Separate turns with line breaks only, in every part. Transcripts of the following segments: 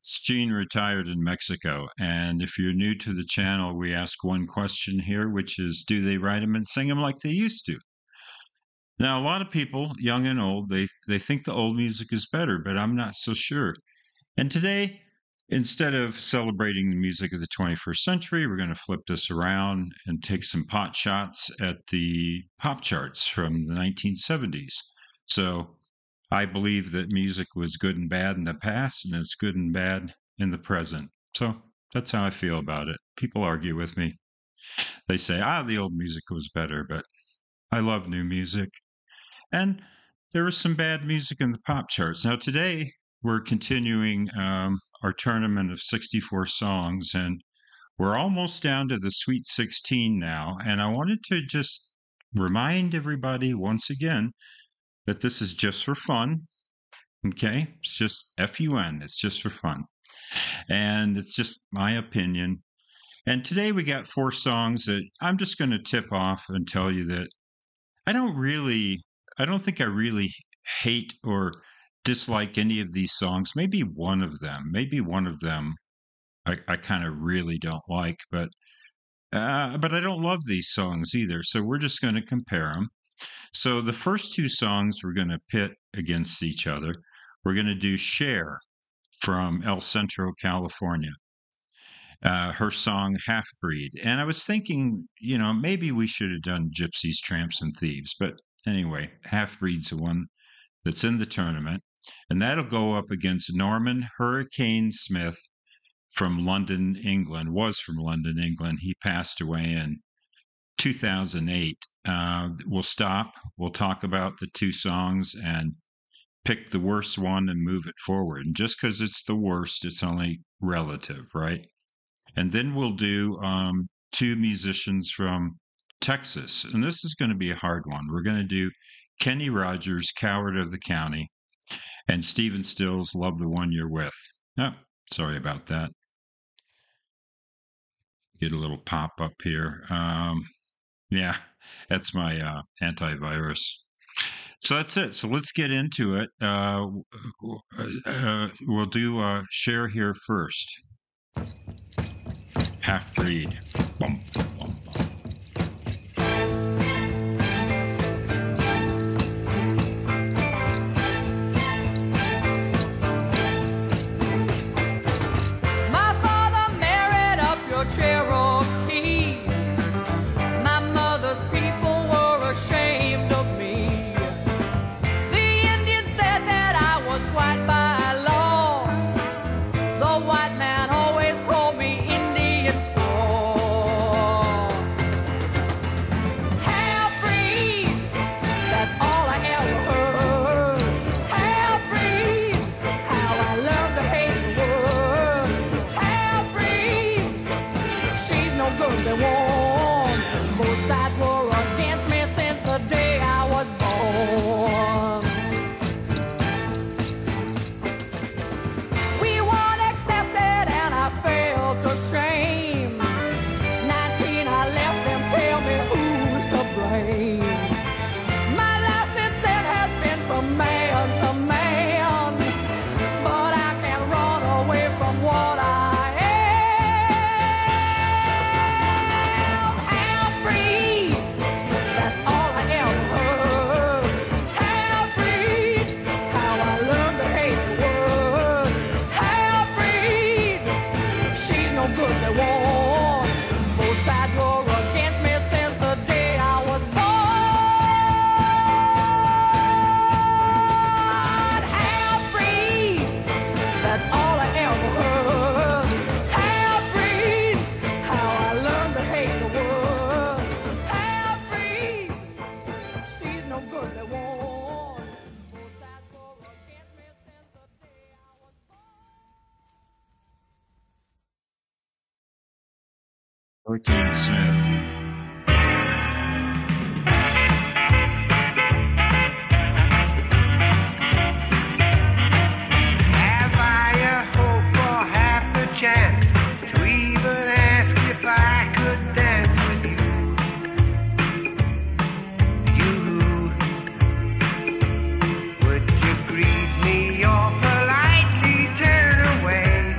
It's Gene retired in Mexico. And if you're new to the channel, we ask one question here, which is, do they write them and sing them like they used to? Now, a lot of people, young and old, they think the old music is better, but I'm not so sure. And today, instead of celebrating the music of the 21st century, we're going to flip this around and take some pot shots at the pop charts from the 1970s. So I believe that music was good and bad in the past, and it's good and bad in the present. So that's how I feel about it. People argue with me. They say, the old music was better, but I love new music. And there was some bad music in the pop charts. Now, today, we're continuing our tournament of 64 songs, and we're almost down to the Sweet 16 now. And I wanted to just remind everybody once again that this is just for fun. Okay, it's just FUN. It's just for fun. And it's just my opinion. And today we got four songs that I'm just going to tip off and tell you that I don't think I really hate or dislike any of these songs. Maybe one of them I kind of really don't like, but I don't love these songs either. So we're just going to compare them. So the first two songs we're going to pit against each other. We're going to do Cher from El Centro, California. Her song Half Breed. And I was thinking, maybe we should have done Gypsies, Tramps, and Thieves. But anyway, Half Breed's the one that's in the tournament. And that'll go up against Norman Hurricane Smith from London, England, was from London, England. He passed away in 2008. We'll stop. We'll talk about the two songs and pick the worst one and move it forward. And just because it's the worst, it's only relative, right? And then we'll do two musicians from Texas. And this is going to be a hard one. We're going to do Kenny Rogers, Coward of the County, and Stephen Stills, Love the One You're With. Oh, sorry about that. Get a little pop up here. Yeah, that's my antivirus. So that's it. So let's get into it. We'll do Cher here first. Half Breed. Bum, bum, bum.
My father married up your Cherokee. My mother's people were ashamed of me. The Indians said that I was white by law. The white man always called me Indian squaw. Half-breed, that's all I ever heard. Half-breed, how I learned to hate the word. Half-breed, she's no good, they won. Both sides were against me since the day I was born. We weren't accepted and I felt ashamed. 19, I left them, tell me who's to blame. My life since then has been from man to man, but I can't run away from what I am. Half-breed, that's all I ever heard. Half-breed, how I learned to hate the word. Half-breed, she's no good, they won. Both sides were against me since the day I was born. Half-breed, that's all I ever heard. Half-breed, how I learned to hate the word. Half-breed, she's no good, they won. Both sides were against me since the day I was born.
Hurricane Smith.
Have I a hope or half a chance to even ask if I could dance with you? Would you greet me or politely turn away?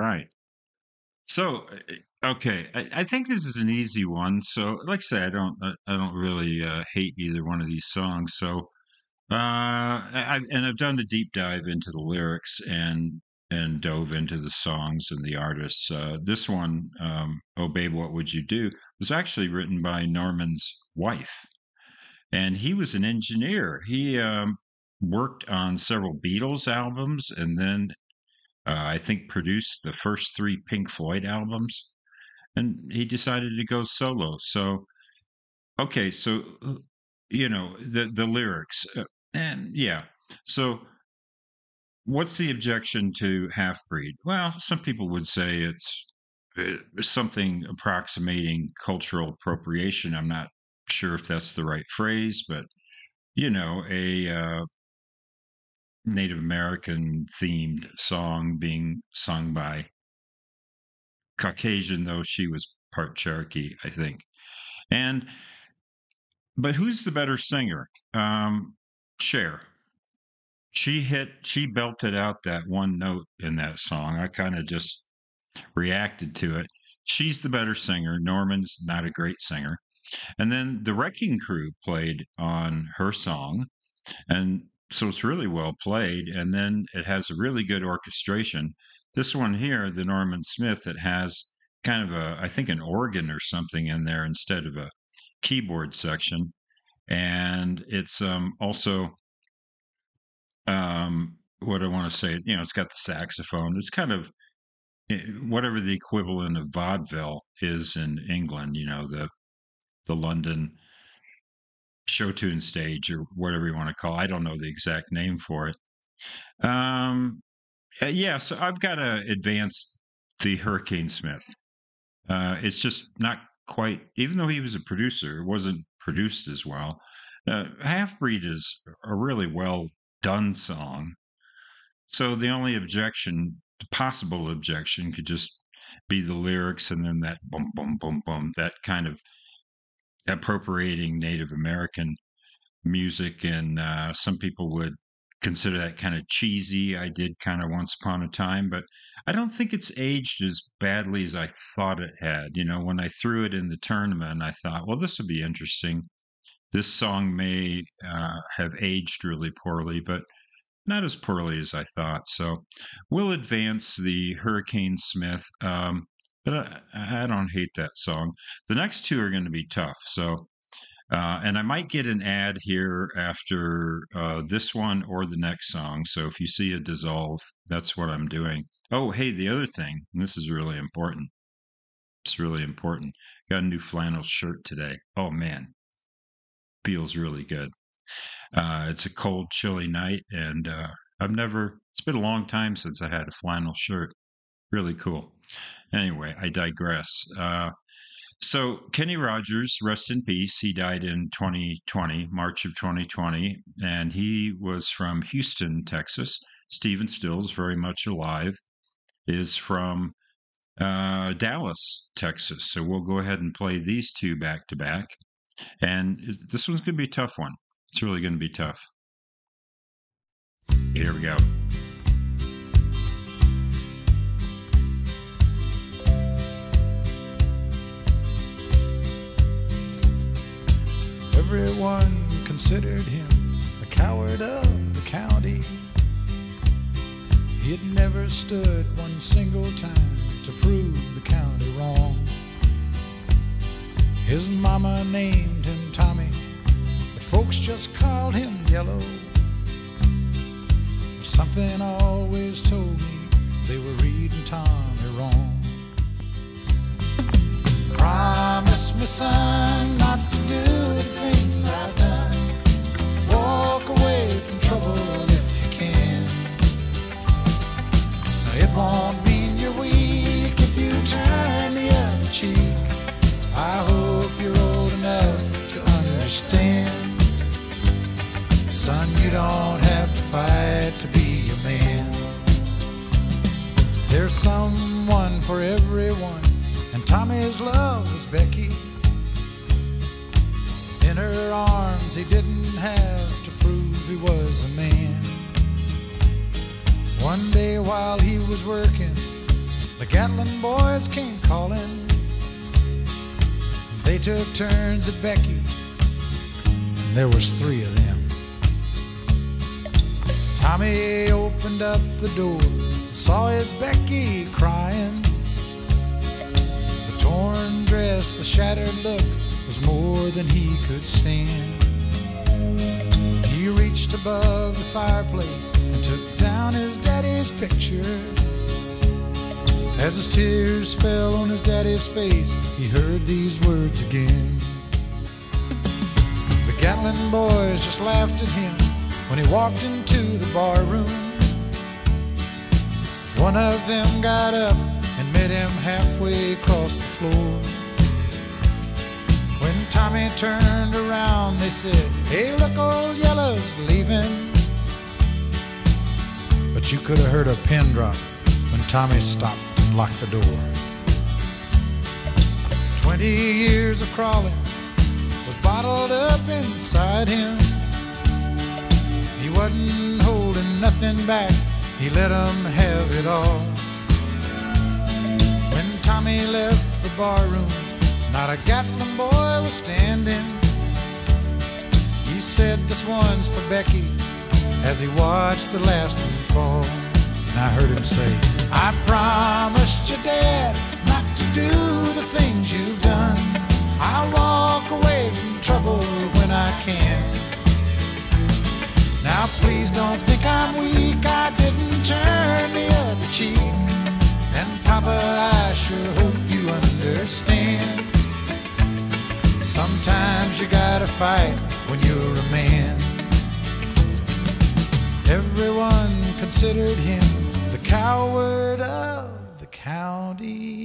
right. So, okay, I think this is an easy one. So, like I say, I don't really hate either one of these songs. So, I've done a deep dive into the lyrics and dove into the songs and the artists. This one, "Oh Babe, What Would You Do," was actually written by Norman's wife, and he was an engineer. He worked on several Beatles albums, and then I think produced the first three Pink Floyd albums. And he decided to go solo. So, okay, so the lyrics, and yeah. So, what's the objection to half breed? Well, some people would say it's something approximating cultural appropriation. I'm not sure if that's the right phrase, but a Native American themed song being sung by Caucasian, though she was part Cherokee, I think. And but who's the better singer? Cher. She belted out that one note in that song. I kind of just reacted to it. She's the better singer. Norman's not a great singer. And then the Wrecking Crew played on her song, and so it's really well played. And then it has a really good orchestration. This one here, the Norman Smith, it has kind of I think an organ or something in there instead of a keyboard section. And it's also what I want to say, it's got the saxophone. It's kind of whatever the equivalent of vaudeville is in England, the London show tune stage or whatever you want to call it. I don't know the exact name for it. Yeah, so I've got to advance the Hurricane Smith. It's just not quite, even though he was a producer, it wasn't produced as well. Half Breed is a really well done song. So the only possible objection, could just be the lyrics and then that boom, boom, boom, boom, that kind of appropriating Native American music. And some people would consider that kind of cheesy. I did kind of once upon a time, but I don't think it's aged as badly as I thought it had. When I threw it in the tournament, I thought, well, this would be interesting. This song may have aged really poorly, but not as poorly as I thought. So we'll advance the Hurricane Smith, but I don't hate that song. The next two are going to be tough. So, and I might get an ad here after this one or the next song. So if you see a dissolve, that's what I'm doing. Oh, hey, the other thing, and this is really important. It's really important. Got a new flannel shirt today. Oh, man. Feels really good. It's a cold, chilly night, and it's been a long time since I had a flannel shirt. Really cool. Anyway, I digress. So Kenny Rogers, rest in peace. He died in 2020, March of 2020, and he was from Houston, Texas. Stephen Stills, very much alive, is from Dallas, Texas. So we'll go ahead and play these two back to back. And this one's going to be a tough one. It's really going to be tough. Here we go.
Everyone considered him the coward of the county. He'd never stood one single time to prove the county wrong. His mama named him Tommy, but folks just called him Yellow. But something always told me they were reading Tommy wrong. Promise me, son, not to do the things I've done. Walk away from trouble if you can. Now, it won't mean you're weak if you turn the other cheek. I hope you're old enough to understand. Son, you don't have to fight to be a man. There's someone for everyone, and Tommy's love was Becky. In her arms he didn't have to prove he was a man. One day while he was working, Gatlin boys came calling. They took turns at Becky, and there was 3 of them. Tommy opened up the door and saw his Becky crying. The torn dress, the shattered look was more than he could stand. He reached above the fireplace and took down his daddy's picture. As his tears fell on his daddy's face, he heard these words again. The Gatlin boys just laughed at him when he walked into the bar room. One of them got up and met him halfway across the floor. When Tommy turned around, they said, "Hey, look, old Yellow's leaving." But you could have heard a pin drop when Tommy stopped and locked the door. 20 years of crawling was bottled up inside him. He wasn't holding nothing back, he let them have it all. When Tommy left the bar room, not a Gatlin boy was standing. He said, "This one's for Becky," as he watched the last one fall. And I heard him say, "I promised your dad not to do the things you've done. I'll walk away from trouble when I can. Now please don't think I'm weak, I didn't turn the other cheek. And Papa, I sure hope you understand. Sometimes you gotta fight when you're a man." Everyone considered him the coward of the county.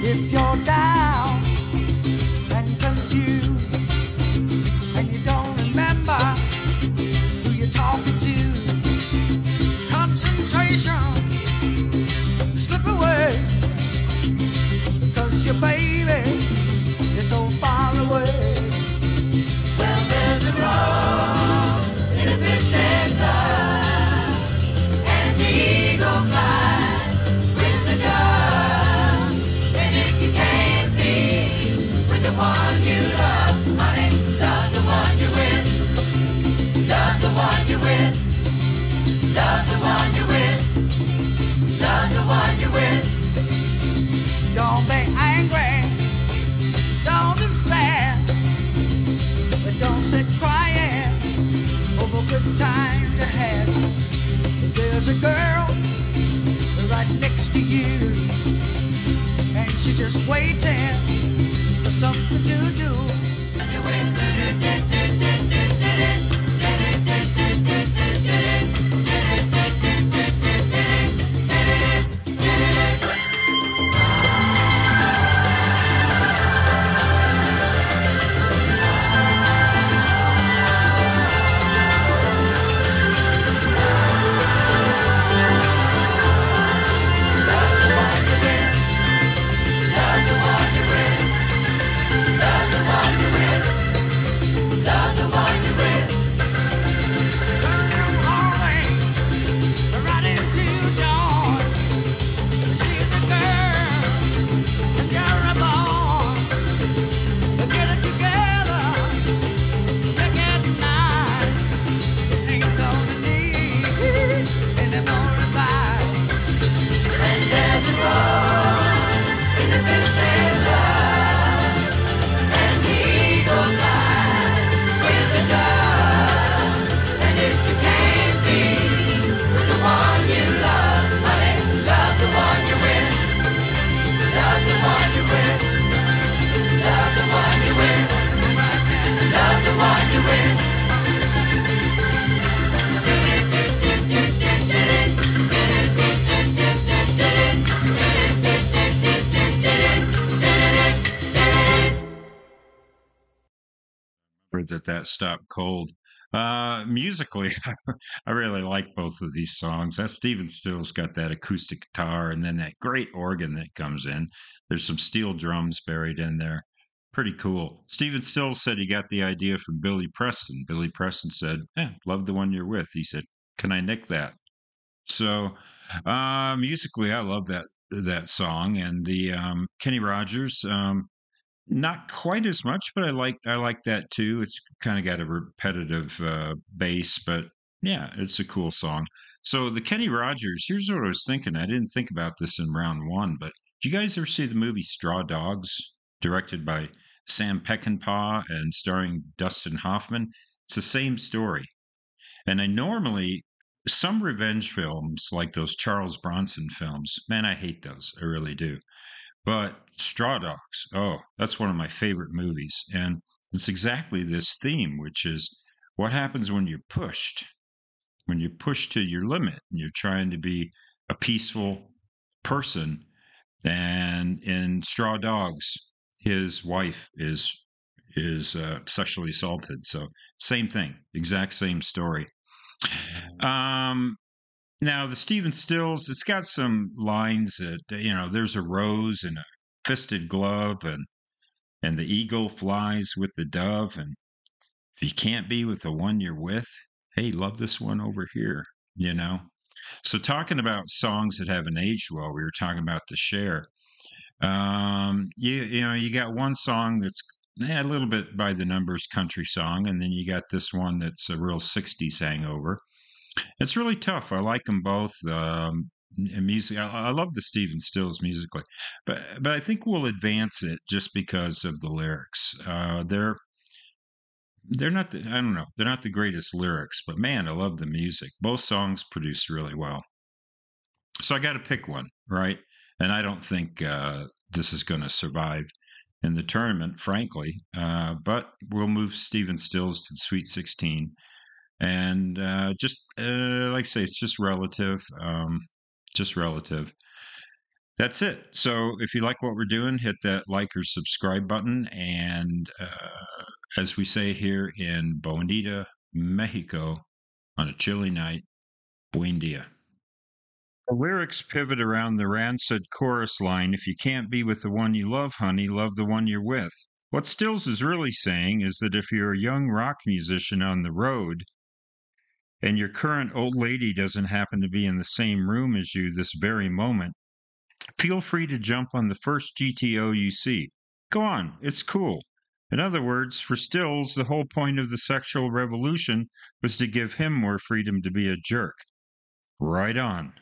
If you're down and confused and you don't remember who you're talking to, concentration slip away, because your baby is so far away. Well, there's a rose in a distant love, and the eagle flies with the dove. And if you can't be with the one you love, honey, love the one you're with. Love the one you're with. Love the one you're with. Love the one you're with. Don't be angry. Don't be sad. But don't sit crying over good times you had. There's a girl right next to you, and she's just waiting for something to do.
or that stopped cold. Musically, I really like both of these songs. That Stephen Stills got that acoustic guitar and then that great organ that comes in. There's some steel drums buried in there. Pretty cool. Stephen Stills said he got the idea from Billy Preston. Billy Preston said, love the one you're with. He said, can I nick that? So, musically, I love that song and the Kenny Rogers. Not quite as much, but I like that too. It's kind of got a repetitive bass, but yeah, it's a cool song. So the Kenny Rogers. Here's what I was thinking. I didn't think about this in round one, but did you guys ever see the movie Straw Dogs, directed by Sam Peckinpah and starring Dustin Hoffman? It's the same story. And I normally some revenge films like those Charles Bronson films, man, I hate those. I really do. But Straw Dogs, oh, that's one of my favorite movies. And it's exactly this theme, which is what happens when you're pushed to your limit and you're trying to be a peaceful person. And in Straw Dogs, his wife is sexually assaulted. So same thing, exact same story. Um, Now the Stephen Stills, it's got some lines that there's a rose and a fisted glove, and the eagle flies with the dove, and if you can't be with the one you're with, hey, love this one over here, you know. So talking about songs that haven't aged well, we were talking about the Cher. You got one song that's a little bit by the numbers country song, and then you got this one that's a real '60s hangover. It's really tough. I like them both. And music. I love the Stephen Stills musically, but I think we'll advance it just because of the lyrics. They're not. I don't know. They're not the greatest lyrics, but man, I love the music. Both songs produced really well. So I got to pick one, right? And I don't think this is going to survive in the tournament, frankly. But we'll move Stephen Stills to the Sweet 16 and just like I say, it's just relative. Just relative. That's it. So if you like what we're doing, hit that like or subscribe button. And as we say here in Bonita, Mexico, on a chilly night, buen dia. The lyrics pivot around the rancid chorus line. If you can't be with the one you love, honey, love the one you're with. What Stills is really saying is that if you're a young rock musician on the road, and your current old lady doesn't happen to be in the same room as you this very moment, feel free to jump on the first GTO you see. Go on, it's cool. In other words, for Stills, the whole point of the sexual revolution was to give him more freedom to be a jerk. Right on.